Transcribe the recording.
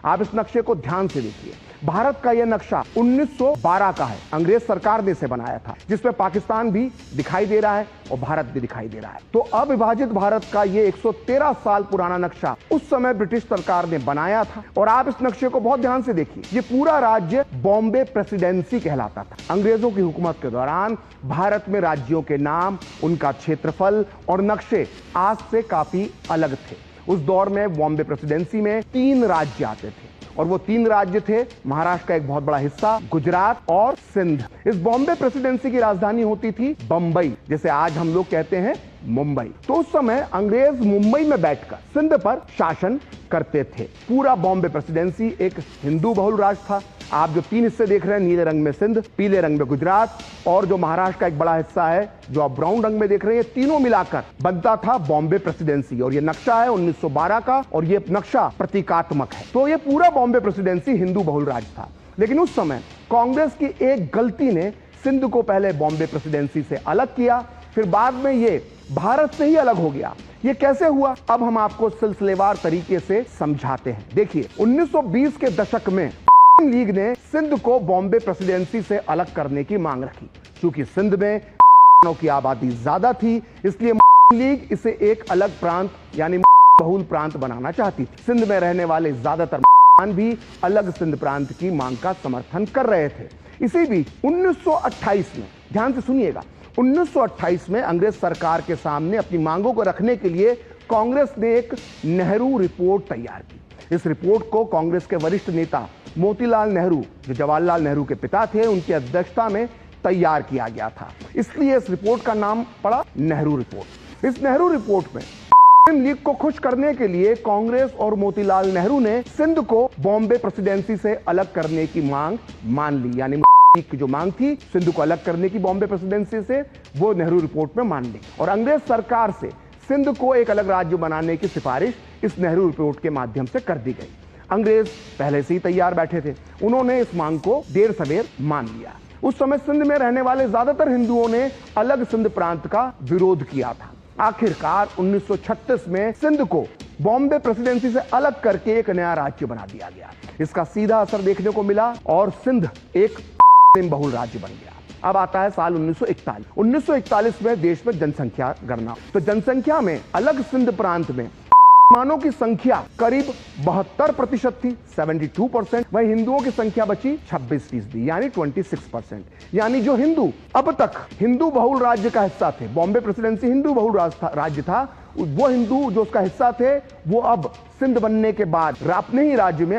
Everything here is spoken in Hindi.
आप इस नक्शे को ध्यान से देखिए। भारत का यह नक्शा 1912 का है, अंग्रेज सरकार ने इसे बनाया था, जिसमें पाकिस्तान भी दिखाई दे रहा है और भारत भी दिखाई दे रहा है। तो अविभाजित भारत का यह 113 साल पुराना नक्शा उस समय ब्रिटिश सरकार ने बनाया था। और आप इस नक्शे को बहुत ध्यान से देखिए, ये पूरा राज्य बॉम्बे प्रेसिडेंसी कहलाता था। अंग्रेजों की हुकूमत के दौरान भारत में राज्यों के नाम, उनका क्षेत्रफल और नक्शे आज से काफी अलग थे। उस दौर में बॉम्बे प्रेसिडेंसी में 3 राज्य आते थे और वो 3 राज्य थे महाराष्ट्र का एक बहुत बड़ा हिस्सा, गुजरात और सिंध। इस बॉम्बे प्रेसिडेंसी की राजधानी होती थी बंबई, जैसे आज हम लोग कहते हैं मुंबई। तो उस समय अंग्रेज मुंबई में बैठकर सिंध पर शासन करते थे। पूरा बॉम्बे प्रेसिडेंसी एक हिंदू बहुल राज्य था। आप जो 3 हिस्से देख रहे हैं, नीले रंग में सिंध, पीले रंग में गुजरात और जो महाराष्ट्र का एक बड़ा हिस्सा है जो आप ब्राउन रंग में देख रहे हैं, तीनों मिलाकर बनता था बॉम्बे प्रेसिडेंसी। और ये नक्शा है 1912 का और ये नक्शा प्रतीकात्मक है। तो ये पूरा बॉम्बे प्रेसिडेंसी हिंदू बहुल राज्य था। लेकिन उस समय कांग्रेस की एक गलती ने सिंध को पहले बॉम्बे प्रेसिडेंसी से अलग किया, फिर बाद में ये भारत से ही अलग हो गया। ये कैसे हुआ, अब हम आपको सिलसिलेवार तरीके से समझाते हैं। देखिए, 1920 के दशक में लीग ने सिंध को बॉम्बे प्रेसिडेंसी से अलग करने की मांग रखी। क्योंकि सिंध में की आबादी ज्यादा थी, इसलिए लीग इसे एक अलग प्रांत यानी बहुल प्रांत बनाना चाहती थी। सिंध में रहने वाले ज्यादातर भी अलग सिंध प्रांत की मांग का समर्थन कर रहे थे। इसी बीच 1928 में, ध्यान से सुनिएगा, 1928 में अंग्रेज सरकार के सामने अपनी मांगों को रखने के लिए कांग्रेस ने एक नेहरू रिपोर्ट तैयार की। इस रिपोर्ट को कांग्रेस के वरिष्ठ नेता मोतीलाल नेहरू, जो जवाहरलाल नेहरू के पिता थे, उनकी अध्यक्षता में तैयार किया गया था। इसलिए इस रिपोर्ट का नाम पड़ा नेहरू रिपोर्ट। इस नेहरू रिपोर्ट में लीग को खुश करने के लिए कांग्रेस और मोतीलाल नेहरू ने सिंध को बॉम्बे प्रेसिडेंसी से अलग करने की मांग मान ली। यानी की जो मांग थी सिंध को अलग करने की बॉम्बे प्रेसिडेंसी से, वो नेहरू रिपोर्ट में मान ली। और अंग्रेज सरकार से सिंध को एक अलग राज्य बनाने की सिफारिश इस नेहरू रिपोर्ट के माध्यम से कर दी गई। अंग्रेज पहले से ही तैयार बैठे थे, उन्होंने इस मांग को देर सवेर मान लिया। उस समय सिंध में रहने वाले ज्यादातर हिंदुओं ने अलग सिंध प्रांत का विरोध किया था। आखिरकार 1936 में सिंध को बॉम्बे प्रेसिडेंसी से अलग करके एक नया राज्य बना दिया गया। इसका सीधा असर देखने को मिला और सिंध एक बहुल राज्य बन गया। अब आता है साल 1941। 1941 में देश में जनसंख्या गणना। तो जनसंख्या में अलग सिंध प्रांत में मुसलमानों की संख्या करीब 72% थी, 72%। वहीं हिंदुओं की संख्या बची 26%, यानी 26%। यानी जो हिंदू अब तक हिंदू बहुल राज्य का हिस्सा थे, बॉम्बे प्रेसिडेंसी हिंदू बहुल राज्य था, वो हिंदू जो उसका हिस्सा थे, वो अब सिंध बनने के बाद अपने ही राज्य में